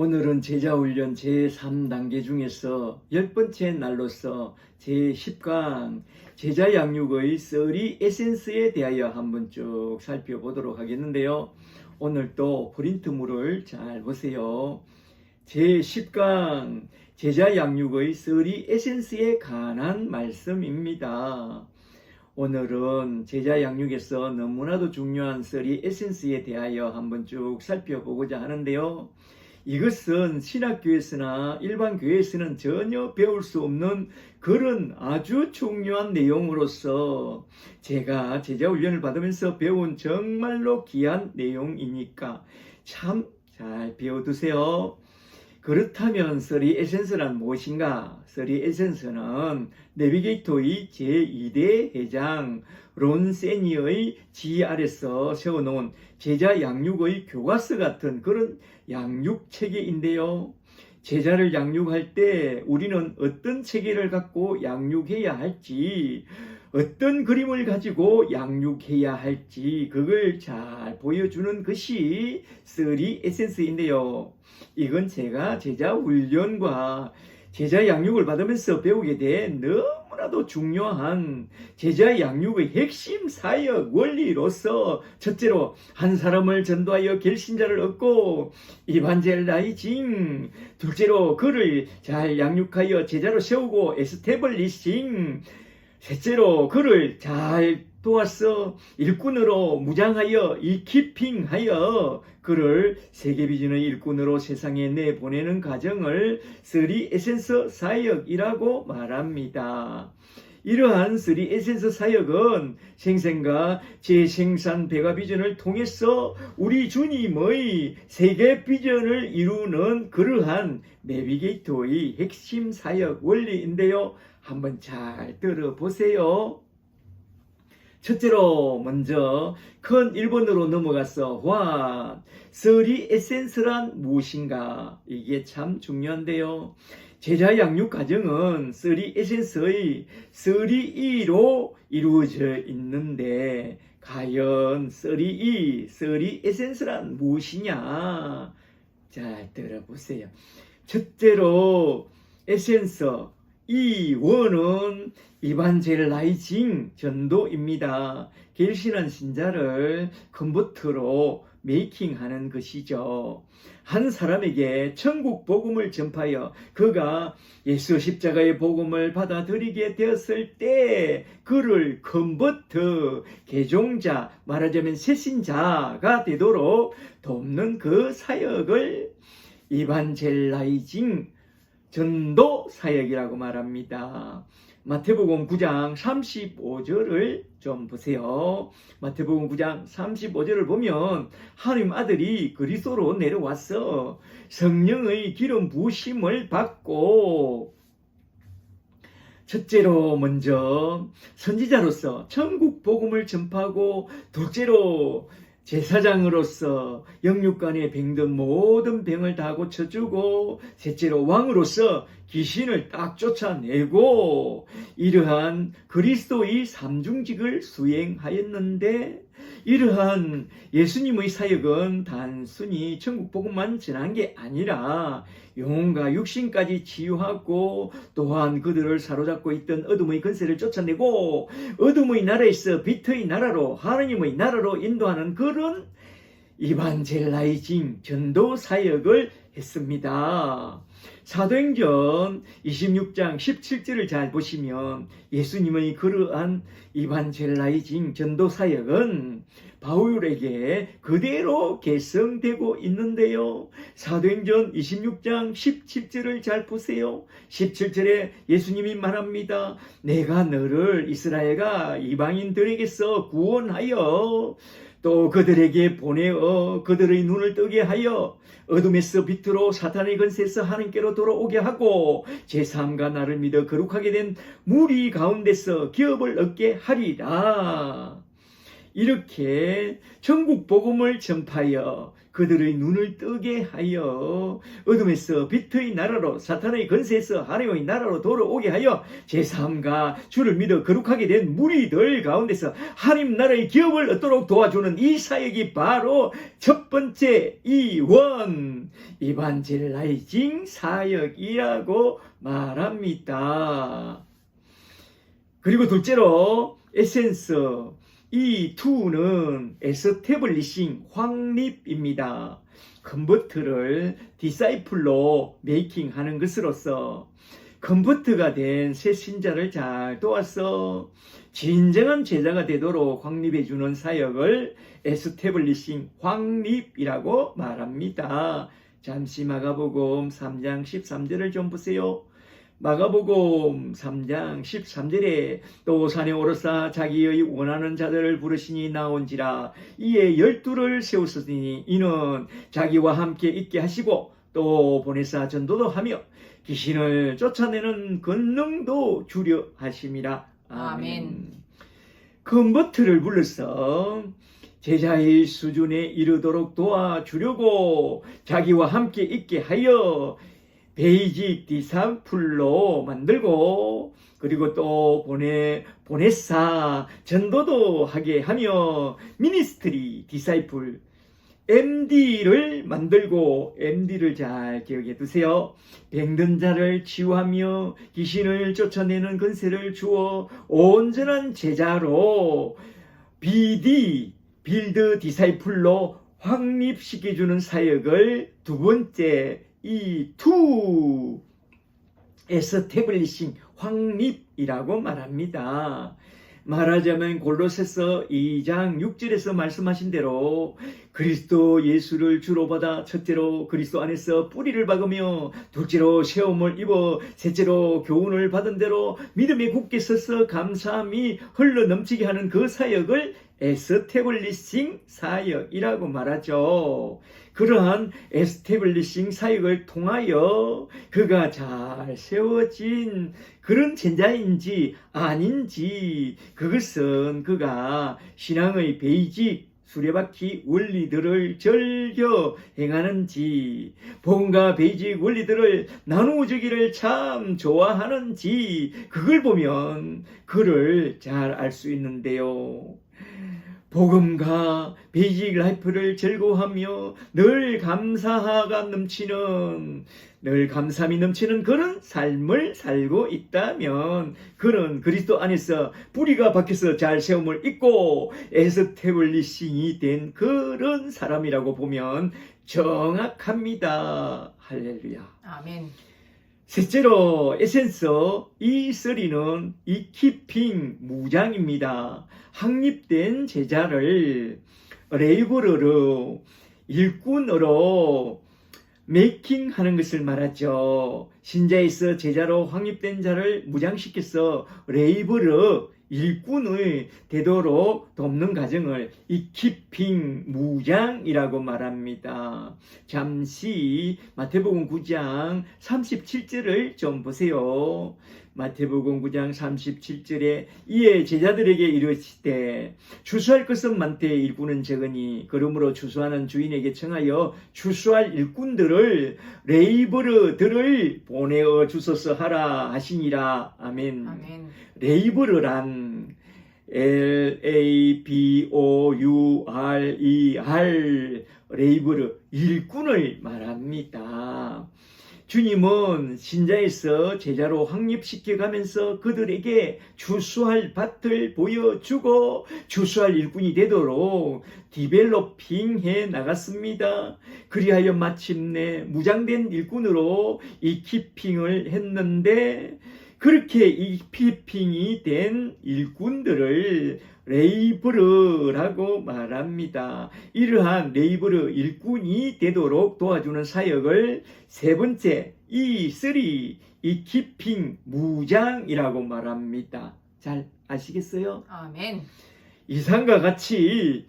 오늘은 제자훈련 제3단계 중에서 10번째 날로서 제10강 제자 양육의 썰이 에센스에 대하여 한번 쭉 살펴보도록 하겠는데요. 오늘 또 프린트물을 잘 보세요. 제10강 제자 양육의 썰이 에센스에 관한 말씀입니다. 오늘은 제자 양육에서 너무나도 중요한 썰이 에센스에 대하여 한번 쭉 살펴보고자 하는데요. 이것은 신학교에서나 일반 교회에서는 전혀 배울 수 없는 그런 아주 중요한 내용으로서 제가 제자훈련을 받으면서 배운 정말로 귀한 내용이니까 참 잘 배워두세요. 그렇다면 썰이 에센스란 무엇인가? 썰이 에센스는 내비게이터의 제2대 회장 론 세니의 지휘 아래서 세워놓은 제자 양육의 교과서 같은 그런 양육 체계인데요. 제자를 양육할 때 우리는 어떤 체계를 갖고 양육해야 할지, 어떤 그림을 가지고 양육해야 할지 그걸 잘 보여주는 것이 썰이 에센스인데요. 이건 제가 제자 훈련과 제자 양육을 받으면서 배우게 된 너무나도 중요한 제자 양육의 핵심 사역 원리로서 첫째로 한 사람을 전도하여 결신자를 얻고 이반젤라이징, 둘째로 그를 잘 양육하여 제자로 세우고 에스테블리싱, 셋째로 그를 잘 도와서 일꾼으로 무장하여 이키핑하여 그를 세계비전의 일꾼으로 세상에 내보내는 과정을 썰이 에센스 사역이라고 말합니다. 이러한 썰이 에센스 사역은 생생과 재생산 배가 비전을 통해서 우리 주님의 세계 비전을 이루는 그러한 내비게이터의 핵심 사역 원리인데요. 한번 잘 들어보세요. 첫째로 먼저 큰 1번으로 넘어가서 what? 썰이 에센스란 무엇인가? 이게 참 중요한데요. 제자 양육 과정은 썰이 에센스의 썰이 2로 이루어져 있는데 과연 썰이 2, 썰이 에센스란 무엇이냐? 잘 들어보세요. 첫째로 에센스 이 원은 이반젤라이징 전도입니다. 결신한 신자를 컨버터로 메이킹하는 것이죠. 한 사람에게 천국 복음을 전파하여 그가 예수 십자가의 복음을 받아들이게 되었을 때 그를 컨버터, 개종자, 말하자면 새신자가 되도록 돕는 그 사역을 이반젤라이징 전도 사역이라고 말합니다. 마태복음 9장 35절을 좀 보세요. 마태복음 9장 35절을 보면 하나님 아들이 그리스도로 내려와서 성령의 기름 부으심을 받고 첫째로 먼저 선지자로서 천국 복음을 전파하고 둘째로 제사장으로서 영육간에 병든 모든 병을 다 고쳐주고 셋째로 왕으로서 귀신을 딱 쫓아내고 이러한 그리스도의 삼중직을 수행하였는데 이러한 예수님의 사역은 단순히 천국 복음만 전한 게 아니라 영혼과 육신까지 치유하고 또한 그들을 사로잡고 있던 어둠의 권세를 쫓아내고 어둠의 나라에서 빛의 나라로 하나님의 나라로 인도하는 그런 이반젤라이징 전도 사역을 했습니다. 사도행전 26장 17절을 잘 보시면 예수님의 그러한 이반젤라이징 전도 사역은 바울에게 그대로 계승되고 있는데요. 사도행전 26장 17절을 잘 보세요. 17절에 예수님이 말합니다. 내가 너를 이스라엘과 이방인들에게서 구원하여 또 그들에게 보내어 그들의 눈을 뜨게 하여 어둠에서 빛으로 사탄의 권세에서 하나님께로 돌아오게 하고 제3가 나를 믿어 거룩하게 된 무리 가운데서 기업을 얻게 하리라. 이렇게 천국 복음을 전파하여 그들의 눈을 뜨게 하여 어둠에서 빛의 나라로 사탄의 권세에서 하나님의 나라로 돌아오게 하여 제3가 주를 믿어 거룩하게 된 무리들 가운데서 하나님 나라의 기업을 얻도록 도와주는 이 사역이 바로 첫 번째 이원 이반젤라이징 사역이라고 말합니다. 그리고 둘째로 에센스 이 2는 에스태블리싱 확립입니다. 컨버트를 디사이플로 메이킹하는 것으로서 컨버트가 된 새 신자를 잘 도와서 진정한 제자가 되도록 확립해주는 사역을 에스태블리싱 확립이라고 말합니다. 잠시 마가복음 3장 13절을 좀 보세요. 마가복음 3장 13절에 또 산에 오르사 자기의 원하는 자들을 부르시니 나온지라 이에 12를 세우시니 이는 자기와 함께 있게 하시고 또 보내사 전도도 하며 귀신을 쫓아내는 권능도 주려 하심이라. 아멘. 컨버트를 불러서 제자의 수준에 이르도록 도와주려고 자기와 함께 있게 하여 베이직 디사이플로 만들고 그리고 또 보내사 전도도 하게 하며 미니스트리 디사이플 MD를 만들고 MD를 잘 기억해 두세요. 병든 자를 치유하며 귀신을 쫓아내는 권세를 주어 온전한 제자로 BD 빌드 디사이플로 확립시켜주는 사역을 두 번째 이 2 에스태블리싱 확립이라고 말합니다. 말하자면 골로새서 2장 6절에서 말씀하신 대로 그리스도 예수를 주로 받아 첫째로 그리스도 안에서 뿌리를 박으며 둘째로 세움을 입어 셋째로 교훈을 받은 대로 믿음에 굳게 서서 감사함이 흘러 넘치게 하는 그 사역을 에스태블리싱 사역이라고 말하죠. 그러한 에스태블리싱 사역을 통하여 그가 잘 세워진 그런 제자인지 아닌지 그것은 그가 신앙의 베이직 수레바퀴 원리들을 즐겨 행하는지 복음과 베이직 원리들을 나누어주기를 참 좋아하는지 그걸 보면 그를 잘 알 수 있는데요. 복음과 베이직 라이프를 즐거워하며 늘 감사함이 넘치는 그런 삶을 살고 있다면 그는 그리스도 안에서 뿌리가 박혀서 잘 세움을 입고 에스태블리싱이 된 그런 사람이라고 보면 정확합니다. 할렐루야. 아멘. 셋째로 에센스 이 3는 이 키핑 무장입니다. 확립된 제자를 레이버러로 일꾼으로 메이킹하는 것을 말하죠. 신자에서 제자로 확립된 자를 무장시켜서 레이버러 일꾼의 되도록 돕는 과정을 이키핑 무장이라고 말합니다. 잠시 마태복음 9장 37절을 좀 보세요. 마태복음 9장 37절에 이에 제자들에게 이르시되 추수할 것은 많되 일꾼은 적으니 그러므로 추수하는 주인에게 청하여 추수할 일꾼들을 레이버러들을 보내어 주소서 하라 하시니라. 아멘. 아멘. 레이버러란 LABOURER 레이버러 일꾼을 말합니다. 주님은 신자에서 제자로 확립시켜가면서 그들에게 추수할 밭을 보여주고 추수할 일꾼이 되도록 디벨로핑해 나갔습니다. 그리하여 마침내 무장된 일꾼으로 이키핑을 했는데 그렇게 이키핑이 된 일꾼들을 레이버러라고 말합니다. 이러한 레이버러 일꾼이 되도록 도와주는 사역을 세 번째 E3 이키핑 무장이라고 말합니다. 잘 아시겠어요? 아멘. 이상과 같이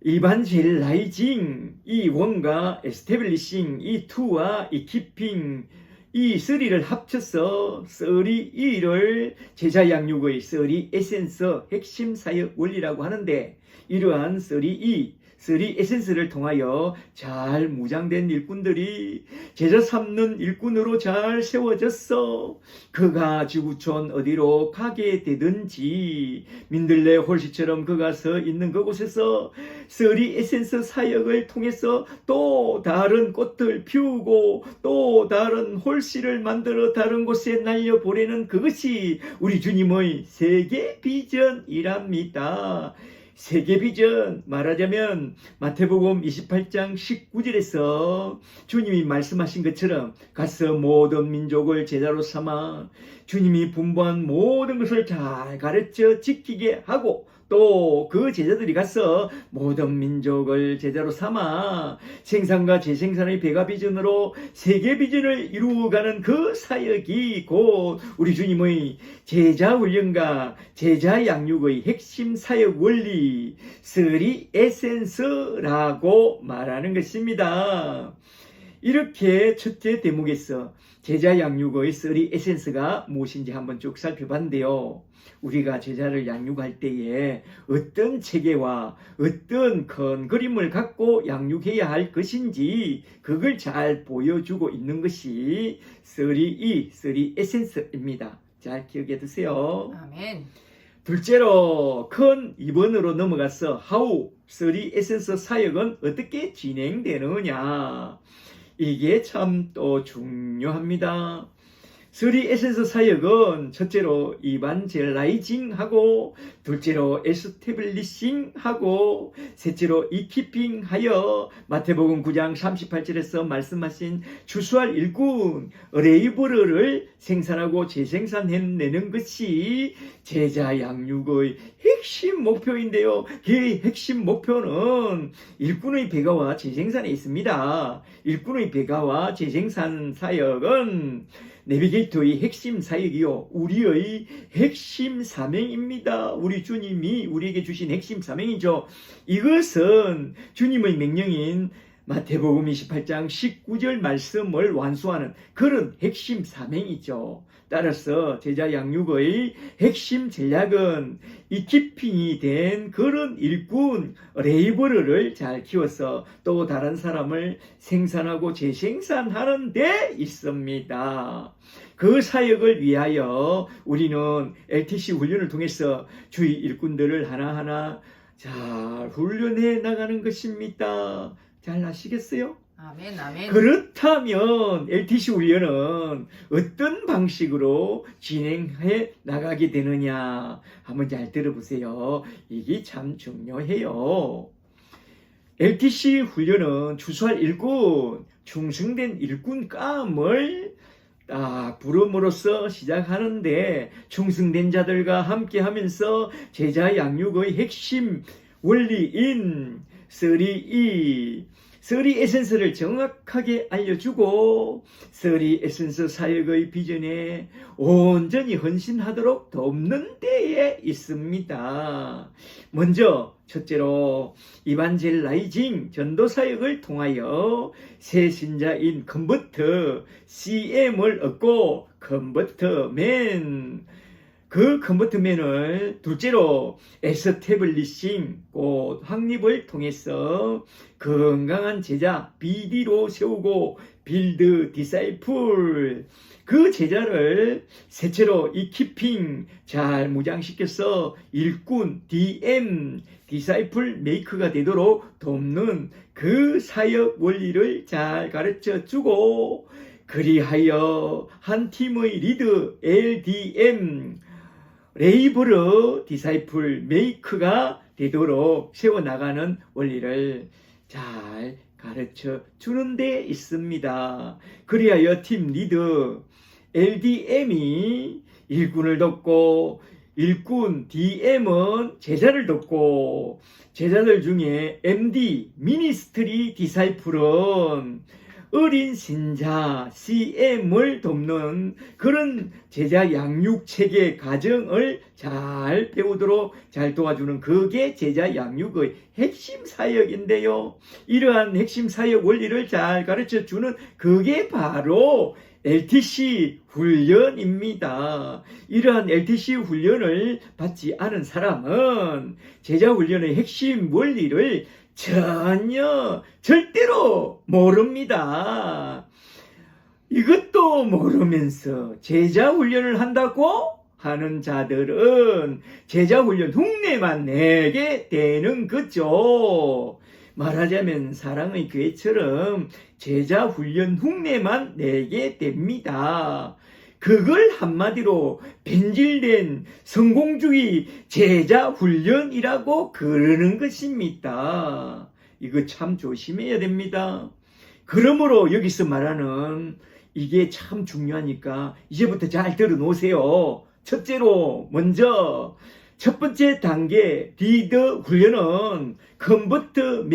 이반젤라이징 이1과 에스태블리싱 이2와 이키핑 이 3를 합쳐서 3E를 제자 양육의 3 에센스 핵심 사역 원리라고 하는데 이러한 3E, 쓰리 에센스를 통하여 잘 무장된 일꾼들이 제자 삼는 일꾼으로 잘 세워졌어. 그가 지구촌 어디로 가게 되든지 민들레 홀씨처럼 그가 서 있는 그곳에서 쓰리 에센스 사역을 통해서 또 다른 꽃을 피우고 또 다른 홀씨를 만들어 다른 곳에 날려보내는 그것이 우리 주님의 세계 비전이랍니다. 세계 비전 말하자면 마태복음 28장 19절에서 주님이 말씀하신 것처럼 가서 모든 민족을 제자로 삼아 주님이 분부한 모든 것을 잘 가르쳐 지키게 하고 또 그 제자들이 가서 모든 민족을 제자로 삼아 생산과 재생산의 배가 비전으로 세계 비전을 이루어가는 그 사역이 곧 우리 주님의 제자 훈련과 제자 양육의 핵심 사역 원리 쓰리 에센스라고 말하는 것입니다. 이렇게 첫째 대목에서 제자 양육의 쓰리 에센스가 무엇인지 한번 쭉 살펴봤는데요. 우리가 제자를 양육할 때에 어떤 체계와 어떤 큰 그림을 갖고 양육해야 할 것인지 그걸 잘 보여주고 있는 것이 쓰리 에센스입니다. 잘 기억해 두세요. 아멘. 둘째로 큰 2번으로 넘어가서 how 쓰리 에센스 사역은 어떻게 진행되느냐. 이게 참 또 중요합니다. 쓰리 에센스 사역은 첫째로 이반젤라이징하고 둘째로 에스태블리싱하고 셋째로 이키핑하여 마태복음 9장 38절에서 말씀하신 추수할 일꾼 레이버러를 생산하고 재생산해내는 것이 제자 양육의 핵심 목표인데요. 그 핵심 목표는 일꾼의 배가와 재생산에 있습니다. 일꾼의 배가와 재생산 사역은 내비게이터의 핵심 사역이요. 우리의 핵심 사명입니다. 우리 주님이 우리에게 주신 핵심 사명이죠. 이것은 주님의 명령인 마태복음 28장 19절 말씀을 완수하는 그런 핵심 사명이죠. 따라서 제자 양육의 핵심 전략은 이키핑이 된 그런 일꾼 레이버러를 잘 키워서 또 다른 사람을 생산하고 재생산하는 데 있습니다. 그 사역을 위하여 우리는 LTC 훈련을 통해서 주의 일꾼들을 하나하나 잘 훈련해 나가는 것입니다. 잘 아시겠어요? 아멘, 아멘. 그렇다면 LTC 훈련은 어떤 방식으로 진행해 나가게 되느냐 한번 잘 들어보세요. 이게 참 중요해요. LTC 훈련은 추수할 일꾼, 충성된 일꾼감을 딱 부름으로써 시작하는데 충성된 자들과 함께 하면서 제자 양육의 핵심 원리인 쓰리 에센스를 정확하게 알려주고 쓰리 에센스 사역의 비전에 온전히 헌신하도록 돕는 데에 있습니다. 먼저 첫째로 이반젤라이징 전도 사역을 통하여 새 신자인 컨버터 CM을 얻고 컨버터맨 그 컨버트맨을 둘째로 에스태블리싱 곧 확립을 통해서 건강한 제자 BD로 세우고 빌드 디사이플 그 제자를 셋째로 이키핑 잘 무장시켜서 일꾼 DM 디사이플 메이크가 되도록 돕는 그 사역 원리를 잘 가르쳐 주고 그리하여 한 팀의 리드 LDM 레이버러 디사이플 메이크가 되도록 세워나가는 원리를 잘 가르쳐 주는 데 있습니다. 그리하여 팀 리드 LDM이 일꾼을 돕고 일꾼 DM은 제자를 돕고 제자들 중에 MD 미니스트리 디사이플은 어린 신자 CM을 돕는 그런 제자 양육 체계 과정을 잘 배우도록 잘 도와주는 그게 제자 양육의 핵심 사역인데요. 이러한 핵심 사역 원리를 잘 가르쳐 주는 그게 바로 LTC 훈련입니다. 이러한 LTC 훈련을 받지 않은 사람은 제자 훈련의 핵심 원리를 전혀 절대로 모릅니다. 이것도 모르면서 제자 훈련을 한다고 하는 자들은 제자 훈련 흉내만 내게 되는 거죠. 말하자면 사랑의 교회처럼 제자 훈련 흉내만 내게 됩니다. 그걸 한마디로 변질된 성공주의 제자 훈련이라고 그러는 것입니다. 이거 참 조심해야 됩니다. 그러므로 여기서 말하는 이게 참 중요하니까 이제부터 잘 들어놓으세요. 첫째로 먼저 첫 번째 단계 리더 훈련은 컨버트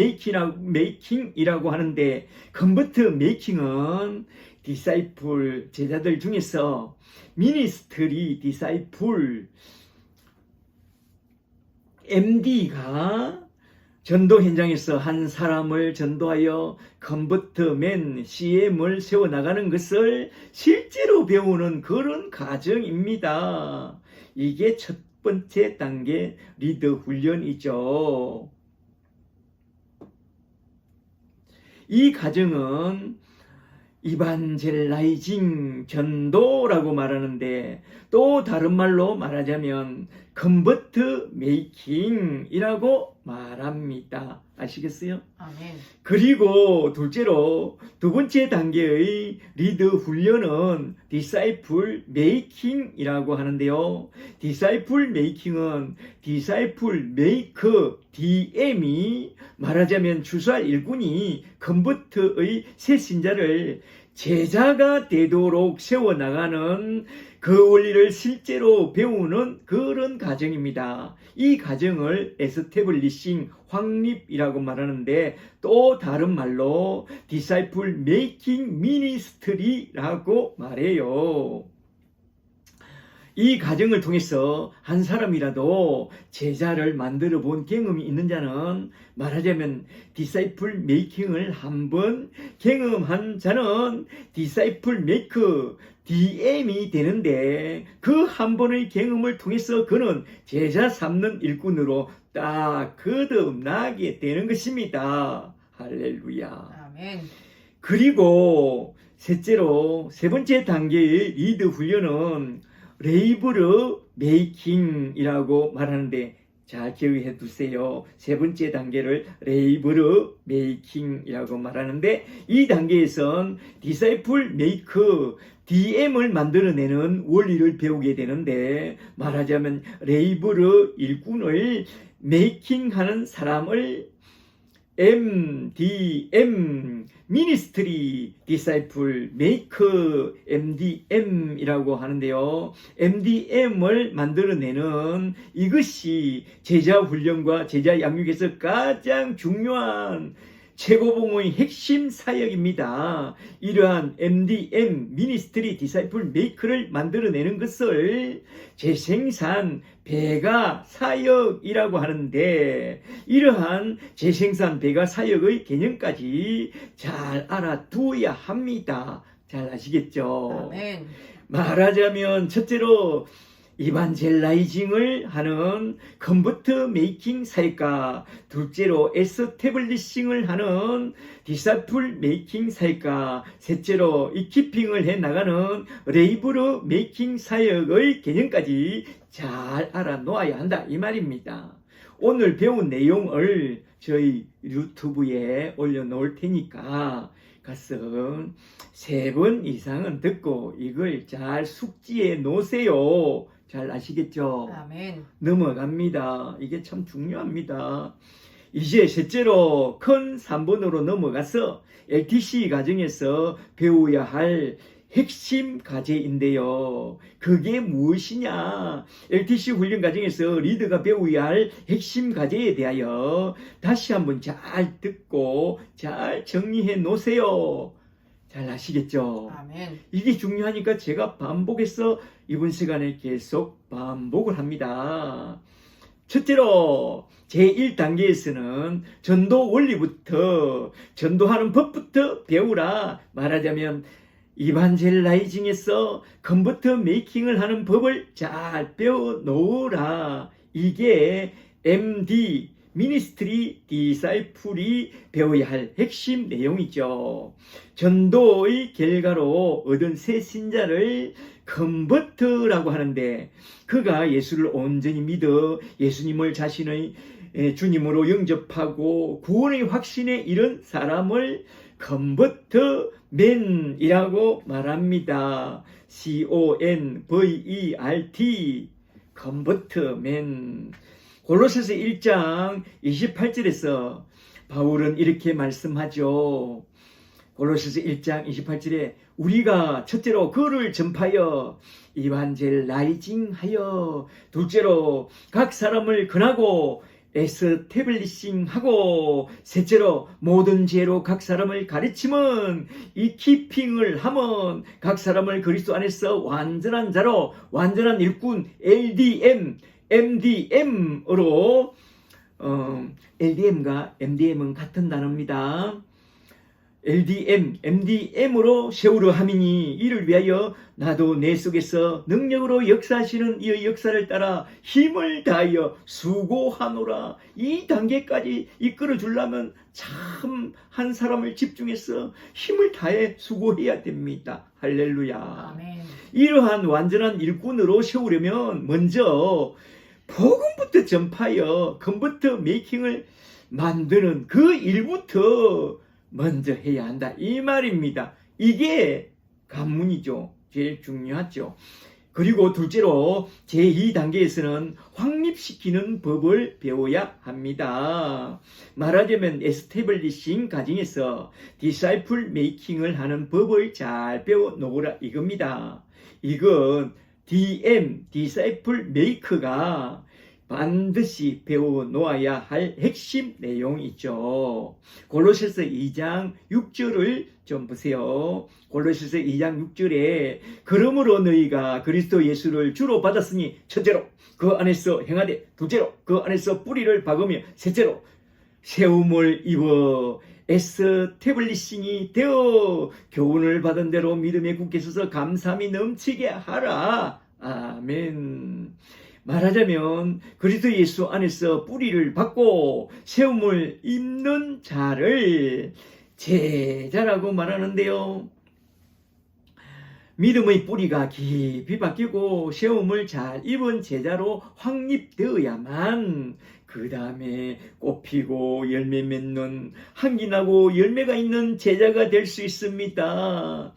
메이킹이라고 하는데, 컨버트 메이킹은 디사이플 제자들 중에서 미니스트리 디사이플 MD가 전도 현장에서 한 사람을 전도하여 컨버트맨 CM을 세워나가는 것을 실제로 배우는 그런 과정입니다. 이게 첫 번째 단계 리더 훈련이죠. 이 과정은 이반젤라이징 전도라고 말하는데, 또 다른 말로 말하자면 컨버트 메이킹이라고 말합니다. 아시겠어요? 아멘. 그리고 둘째로 두 번째 단계의 리더 훈련은 디사이플 메이킹이라고 하는데요. 디사이플 메이킹은 디사이플 메이커 DM이 말하자면 주살 일꾼이 컨버트의 새 신자를 제자가 되도록 세워나가는 그 원리를 실제로 배우는 그런 과정입니다. 이 과정을 에스태블리싱 확립이라고 말하는데, 또 다른 말로 디사이플 메이킹 미니스트리라고 말해요. 이 과정을 통해서 한 사람이라도 제자를 만들어 본 경험이 있는 자는, 말하자면 디사이플 메이킹을 한번 경험한 자는 디사이플 메이커 DM이 되는데, 그 한 번의 경험을 통해서 그는 제자 삼는 일꾼으로 딱 거듭나게 되는 것입니다. 할렐루야. 아멘. 그리고 셋째로 세 번째 단계의 리더 훈련은 레이블 메이킹이라고 말하는데, 잘 기억해 두세요. 세 번째 단계를 레이블 메이킹이라고 말하는데, 이 단계에선 디사이플 메이커 DM을 만들어내는 원리를 배우게 되는데, 말하자면 레이블 일꾼을 메이킹하는 사람을 MDM 미니스트리 디사이플 메이커 MDM이라고 하는데요. MDM을 만들어내는 이것이 제자 훈련과 제자 양육에서 가장 중요한 최고봉의 핵심 사역입니다. 이러한 MDM 미니스트리 디사이플 메이커를 만들어내는 것을 재생산 배가 사역이라고 하는데, 이러한 재생산 배가 사역의 개념까지 잘 알아두어야 합니다. 잘 아시겠죠? 아멘. 말하자면 첫째로 이반젤라이징을 하는 컨버트 메이킹 사역가, 둘째로 에스태블리싱을 하는 디사이플 메이킹 사역가, 셋째로 이키핑을 해 나가는 레이블 메이킹 사역의 개념까지 잘 알아놓아야 한다, 이 말입니다. 오늘 배운 내용을 저희 유튜브에 올려놓을 테니까 가서 3번 이상은 듣고 이걸 잘 숙지해 놓으세요. 잘 아시겠죠? 아멘. 넘어갑니다. 이게 참 중요합니다. 이제 셋째로 큰 3번으로 넘어가서 LTC 과정에서 배워야 할 핵심 과제인데요. 그게 무엇이냐? LTC 훈련 과정에서 리더가 배워야 할 핵심 과제에 대하여 다시 한번 잘 듣고 잘 정리해 놓으세요. 잘 아시겠죠? 아멘. 이게 중요하니까 제가 반복해서 이번 시간에 계속 반복을 합니다. 첫째로 제1단계에서는 전도 원리부터, 전도하는 법부터 배우라. 말하자면 이반젤라이징에서 컨버트 메이킹을 하는 법을 잘 배워 놓으라. 이게 MD 미니스트리 디사이플이 배워야 할 핵심 내용이죠. 전도의 결과로 얻은 새 신자를 컨버트라고 하는데, 그가 예수를 온전히 믿어 예수님을 자신의 주님으로 영접하고 구원의 확신에 이른 사람을 컨버트맨이라고 말합니다. CONVERT, 컨버트맨. 골로새서 1장 28절에서 바울은 이렇게 말씀하죠. 골로새서 1장 28절에 우리가 첫째로 그를 전파하여 이반젤라이징하여, 둘째로 각 사람을 권하고 에스태블리싱하고, 셋째로 모든 지혜로 각 사람을 가르침은, 이 키핑을 함은 각 사람을 그리스도 안에서 완전한 자로, 완전한 일꾼 LDM, MDM으로, LDM과 MDM은 같은 단어입니다. LDM, MDM으로 세우려 함이니, 이를 위하여 나도 내 속에서 능력으로 역사하시는 이의 역사를 따라 힘을 다하여 수고하노라. 이 단계까지 이끌어 주려면 참 한 사람을 집중해서 힘을 다해 수고해야 됩니다. 할렐루야. 아멘. 이러한 완전한 일꾼으로 세우려면 먼저 복음부터 전파하여 컨버터 메이킹을 만드는 그 일부터 먼저 해야 한다, 이 말입니다. 이게 관문이죠. 제일 중요하죠. 그리고 둘째로 제2단계에서는 확립시키는 법을 배워야 합니다. 말하자면 에스태블리싱 과정에서 디사이플 메이킹을 하는 법을 잘 배워 놓으라 이겁니다. 이건 DM, 디사이플 메이커가 반드시 배워 놓아야 할 핵심 내용이죠. 골로새서 2장 6절을 좀 보세요. 골로새서 2장 6절에 그러므로 너희가 그리스도 예수를 주로 받았으니, 첫째로 그 안에서 행하되, 둘째로 그 안에서 뿌리를 박으며, 셋째로 세움을 입어 에스태블리싱이 되어 교훈을 받은 대로 믿음에 굳게 서서 감사함이 넘치게 하라. 아멘. 말하자면 그리스도 예수 안에서 뿌리를 받고 세움을 입는 자를 제자라고 말하는데요. 믿음의 뿌리가 깊이 박히고 세움을 잘 입은 제자로 확립되어야만 그 다음에 꽃피고 열매 맺는, 향기 나고 열매가 있는 제자가 될 수 있습니다.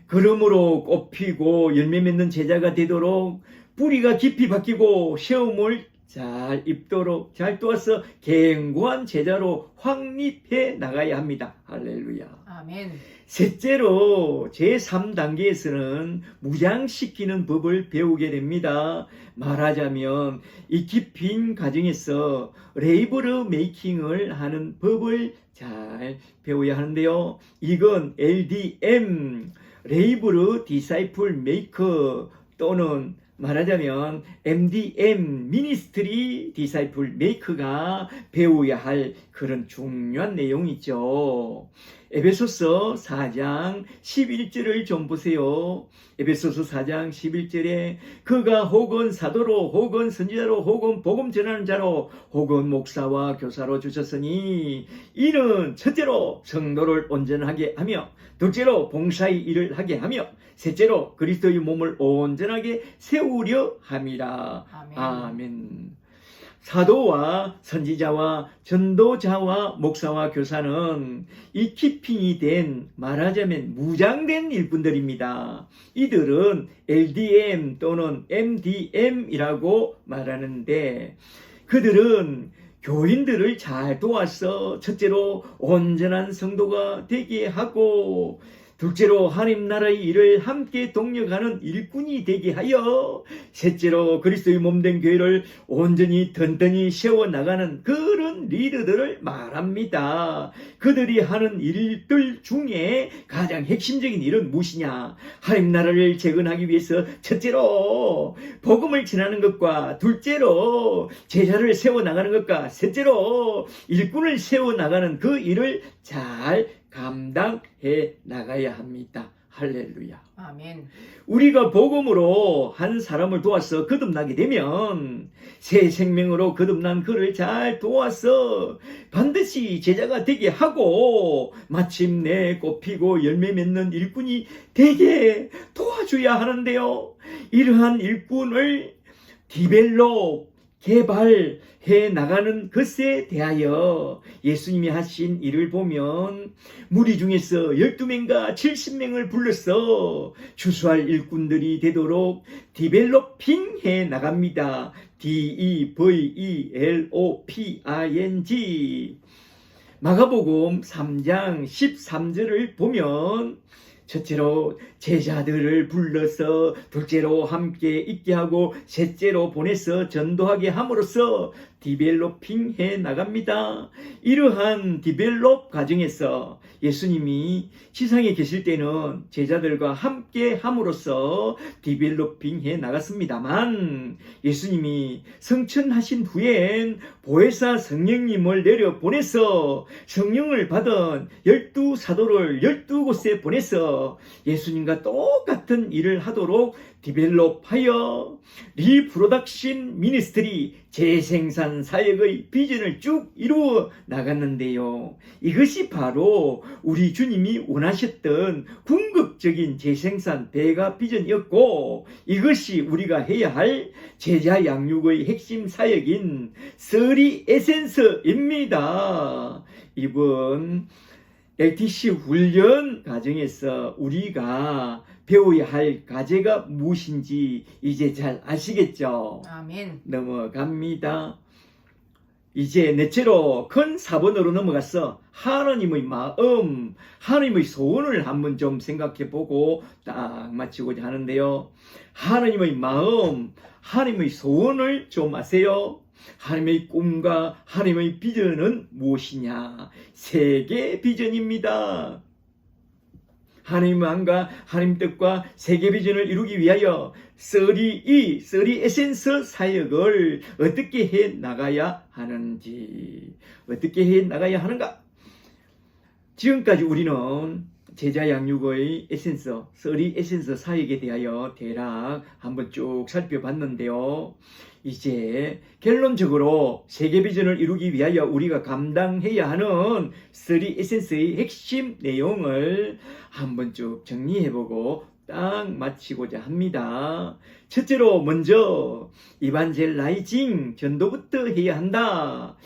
그러므로 꽃피고 열매 맺는 제자가 되도록 뿌리가 깊이 박히고 세움을 잘 입도록 잘 도와서 견고한 제자로 확립해 나가야 합니다. 할렐루야. 아멘. 셋째로 제3단계에서는 무장시키는 법을 배우게 됩니다. 말하자면 이 깊은 과정에서 레이블 메이킹을 하는 법을 잘 배워야 하는데요. 이건 LDM, 레이블 디사이플 메이커, 또는 말하자면 MDM, 미니스트리 디사이플 메이커가 배워야 할 그런 중요한 내용이죠. 에베소서 4장 11절을 좀 보세요. 에베소서 4장 11절에 그가 혹은 사도로 혹은 선지자로 혹은 복음 전하는 자로 혹은 목사와 교사로 주셨으니, 이는 첫째로 성도를 온전하게 하며, 둘째로 봉사의 일을 하게 하며, 셋째로 그리스도의 몸을 온전하게 세우려 함이라. 아멘. 아멘. 사도와 선지자와 전도자와 목사와 교사는 이 키핑이 된, 말하자면 무장된 일꾼들입니다. 이들은 LDM 또는 MDM이라고 말하는데, 그들은 교인들을 잘 도와서 첫째로 온전한 성도가 되게 하고, 둘째로 하나님 나라의 일을 함께 동력하는 일꾼이 되게 하여, 셋째로 그리스도의 몸된 교회를 온전히 든든히 세워나가는 그런 리더들을 말합니다. 그들이 하는 일들 중에 가장 핵심적인 일은 무엇이냐? 하나님 나라를 재건하기 위해서 첫째로 복음을 전하는 것과, 둘째로 제자를 세워나가는 것과, 셋째로 일꾼을 세워나가는 그 일을 잘 감당해 나가야 합니다. 할렐루야. 아멘. 우리가 복음으로 한 사람을 도와서 거듭나게 되면 새 생명으로 거듭난 그를 잘 도와서 반드시 제자가 되게 하고 마침내 꽃피고 열매 맺는 일꾼이 되게 도와줘야 하는데요. 이러한 일꾼을 디벨롭 개발해 나가는 것에 대하여 예수님이 하신 일을 보면 무리 중에서 12명과 70명을 불러서 추수할 일꾼들이 되도록 디벨로핑해 나갑니다. DEVELOPING. 마가복음 3장 13절을 보면 첫째로 제자들을 불러서, 둘째로 함께 있게 하고, 셋째로 보내서 전도하게 함으로써 디벨로핑 해 나갑니다. 이러한 디벨롭 과정에서 예수님이 지상에 계실 때는 제자들과 함께 함으로써 디벨로핑 해 나갔습니다만, 예수님이 성천하신 후엔 보혜사 성령님을 내려 보내서 성령을 받은 12사도를 12곳에 보내서 예수님과 똑같은 일을 하도록 디벨롭하여 리프로덕션 미니스트리, 재생산 사역의 비전을 쭉 이루어 나갔는데요. 이것이 바로 우리 주님이 원하셨던 궁극적인 재생산 배가 비전이었고, 이것이 우리가 해야 할 제자 양육의 핵심 사역인 서리 에센스입니다. 이번 LTC 훈련 과정에서 우리가 배워야 할 과제가 무엇인지 이제 잘 아시겠죠? 아멘. 넘어갑니다. 이제 넷째로 큰 4번으로 넘어가서 하나님의 마음, 하나님의 소원을 한번 좀 생각해 보고 딱 마치고자 하는데요. 하나님의 마음, 하나님의 소원을 좀 아세요? 하나님의 꿈과 하나님의 비전은 무엇이냐? 세계 비전입니다. 하나님의 마음과 하나님 뜻과 세계 비전을 이루기 위하여 서리 에센스 사역을 어떻게 해 나가야 하는지, 어떻게 해 나가야 하는가? 지금까지 우리는 제자 양육의 에센스, 서리 에센스 사역에 대하여 대략 한번 쭉 살펴봤는데요. 이제 결론적으로 세계 비전을 이루기 위하여 우리가 감당해야 하는 서리 에센스의 핵심 내용을 한번 쭉 정리해보고 딱 마치고자 합니다. 첫째로 먼저 이반젤라이징, 전도부터 해야 한다.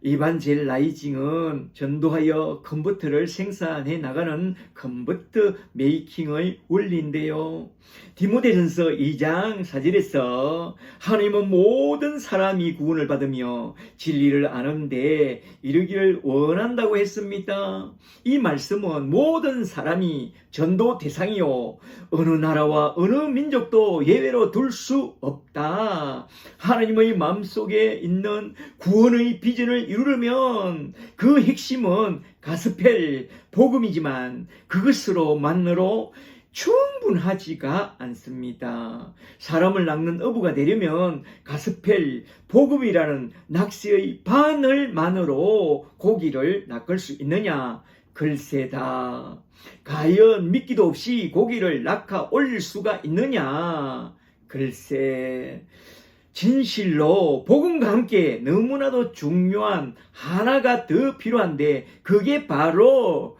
이반젤라이징은 전도하여 컨버터를 생산해 나가는 컨버터 메이킹의 원리인데요. 디모데전서 2장 4절에서 하나님은 모든 사람이 구원을 받으며 진리를 아는데 이르기를 원한다고 했습니다. 이 말씀은 모든 사람이 전도 대상이요, 어느 나라와 어느 민족도 예외로 둘 수 없다. 하나님의 마음속에 있는 구원의 비전을 이루려면 그 핵심은 가스펠, 복음이지만 그것으로만으로 충분하지가 않습니다. 사람을 낚는 어부가 되려면 가스펠, 복음이라는 낚시의 바늘만으로 고기를 낚을 수 있느냐? 글쎄다. 과연 미끼도 없이 고기를 낚아 올릴 수가 있느냐? 글쎄. 진실로 복음과 함께 너무나도 중요한 하나가 더 필요한데, 그게 바로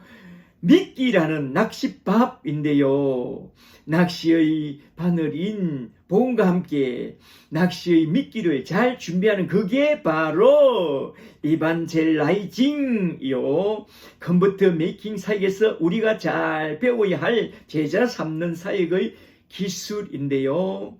미끼라는 낚싯밥인데요. 낚시의 바늘인 복음과 함께 낚시의 미끼를 잘 준비하는 그게 바로 이반젤라이징이요, 컨버터 메이킹 사역에서 우리가 잘 배워야 할 제자 삼는 사역의 기술인데요.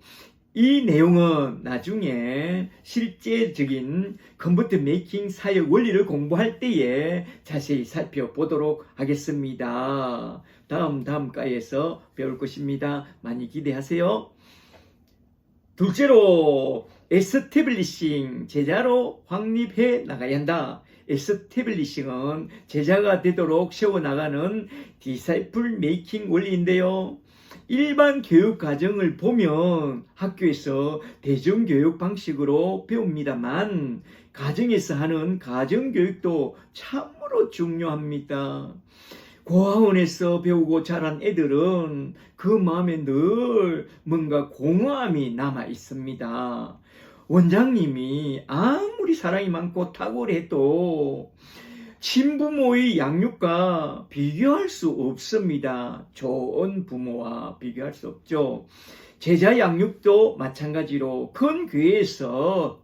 이 내용은 나중에 실제적인 컨버터 메이킹 사역 원리를 공부할 때에 자세히 살펴보도록 하겠습니다. 다음 과에서 배울 것입니다. 많이 기대하세요. 둘째로 에스태블리싱, 제자로 확립해 나가야 한다. 에스태블리싱은 제자가 되도록 세워나가는 디사이플 메이킹 원리인데요. 일반 교육 과정을 보면 학교에서 대중교육 방식으로 배웁니다만, 가정에서 하는 가정교육도 참으로 중요합니다. 고아원에서 배우고 자란 애들은 그 마음에 늘 뭔가 공허함이 남아 있습니다. 원장님이 아무리 사랑이 많고 탁월해도 친부모의 양육과 비교할 수 없습니다. 좋은 부모와 비교할 수 없죠. 제자 양육도 마찬가지로 큰 교회에서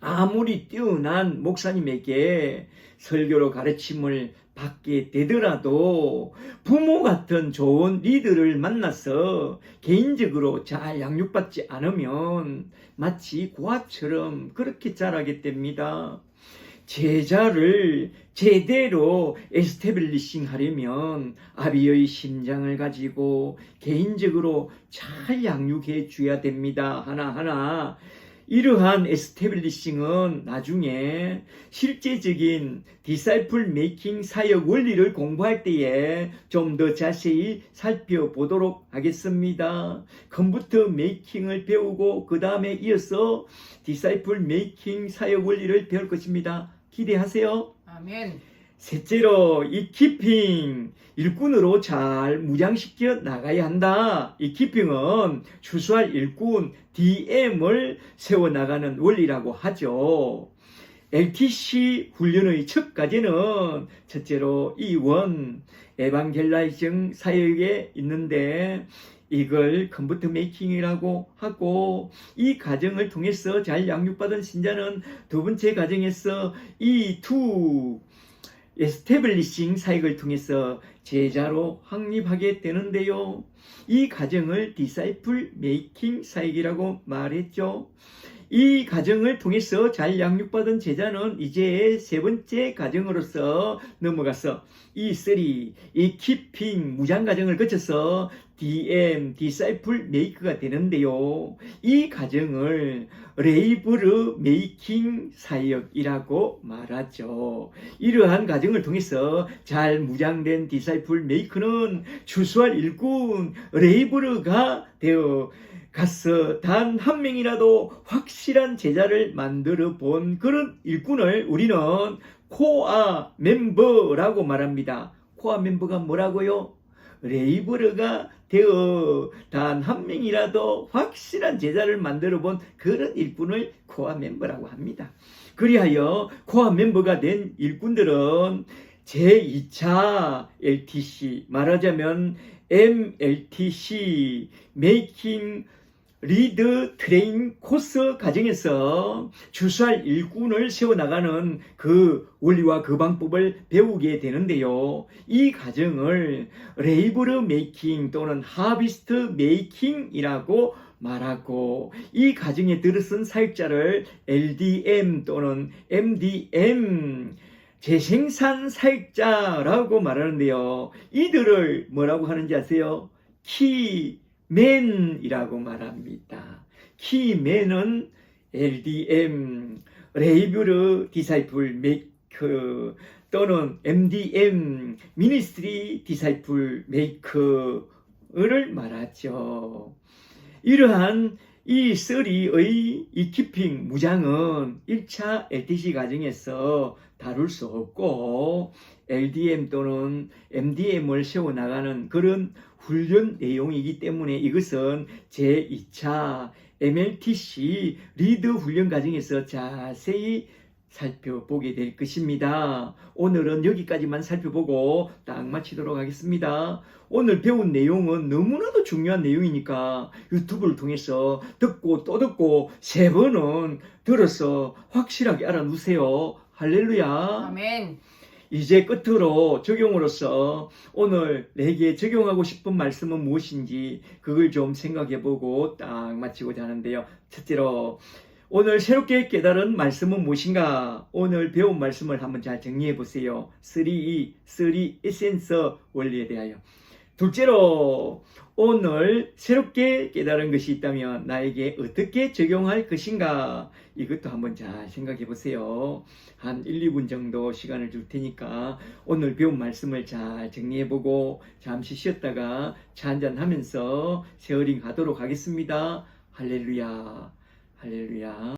아무리 뛰어난 목사님에게 설교로 가르침을 받게 되더라도 부모 같은 좋은 리더를 만나서 개인적으로 잘 양육받지 않으면 마치 고아처럼 그렇게 자라게 됩니다. 제자를 제대로 에스태블리싱 하려면 아비의 심장을 가지고 개인적으로 잘 양육해 줘야 됩니다. 하나하나. 이러한 에스태블리싱은 나중에 실제적인 디사이플 메이킹 사역 원리를 공부할 때에 좀 더 자세히 살펴보도록 하겠습니다. 컴퓨터 메이킹을 배우고 그 다음에 이어서 디사이플 메이킹 사역 원리를 배울 것입니다. 기대하세요. 아멘. 셋째로 이 키핑 일꾼으로 잘 무장시켜 나가야 한다. 이 키핑은 추수할 일꾼 DM을 세워나가는 원리라고 하죠. LTC 훈련의 첫 과제는 첫째로 이원 에반겔라이징 사역에 있는데 이걸 컴퓨터 메이킹이라고 하고, 이 과정을 통해서 잘 양육받은 신자는 두 번째 과정에서 이 투 에스태블리싱 사역을 통해서 제자로 확립하게 되는데요. 이 과정을 디사이플 메이킹 사역이라고 말했죠. 이 과정을 통해서 잘 양육받은 제자는 이제 세 번째 과정으로서 넘어가서 이 키핑 무장 과정을 거쳐서 DM, 디사이플 메이크가 되는데요. 이 과정을 레이블 메이킹 사역이라고 말하죠. 이러한 과정을 통해서 잘 무장된 디사이플 메이크는 추수할 일꾼 레이블가 되어 가서 단 한 명이라도 확실한 제자를 만들어 본 그런 일꾼을 우리는 코아 멤버라고 말합니다. 코아 멤버가 뭐라고요? 레이버르가 되어 단 한 명이라도 확실한 제자를 만들어 본 그런 일꾼을 코아 멤버라고 합니다. 그리하여 코아 멤버가 된 일꾼들은 제2차 LTC, 말하자면 MLTC, 메이킹 리드 트레인 코스 과정에서 추수할 일꾼을 세워나가는 그 원리와 그 방법을 배우게 되는데요. 이 과정을 레이블 메이킹 또는 하비스트 메이킹이라고 말하고, 이 과정에 들어선 사역자를 LDM 또는 MDM 재생산 사역자라고 말하는데요. 이들을 뭐라고 하는지 아세요? 키맨이라고 말합니다. 키맨은 LDM, 레이블 디사이플 메이커 또는 MDM, 미니스트리 디사이플 메이커를 말하죠. 이러한 이 쓰리의 이 키핑 무장은 1차 LTC 과정에서 다룰 수 없고 LDM 또는 MDM을 세워나가는 그런 훈련 내용이기 때문에 이것은 제2차 MLTC 리드 훈련 과정에서 자세히 살펴보게 될 것입니다. 오늘은 여기까지만 살펴보고 딱 마치도록 하겠습니다. 오늘 배운 내용은 너무나도 중요한 내용이니까 유튜브를 통해서 듣고 또 듣고 3번은 들어서 확실하게 알아두세요. 할렐루야. 아멘. 이제 끝으로 적용으로서 오늘 내게 적용하고 싶은 말씀은 무엇인지 그걸 좀 생각해보고 딱 마치고자 하는데요. 첫째로 오늘 새롭게 깨달은 말씀은 무엇인가? 오늘 배운 말씀을 한번 잘 정리해 보세요. 3E, 3 에센스 원리에 대하여. 둘째로 오늘 새롭게 깨달은 것이 있다면 나에게 어떻게 적용할 것인가? 이것도 한번 잘 생각해 보세요. 한 1, 2분 정도 시간을 줄 테니까 오늘 배운 말씀을 잘 정리해 보고 잠시 쉬었다가 차 한잔 하면서 쉐어링 하도록 하겠습니다. 할렐루야. 할렐루야.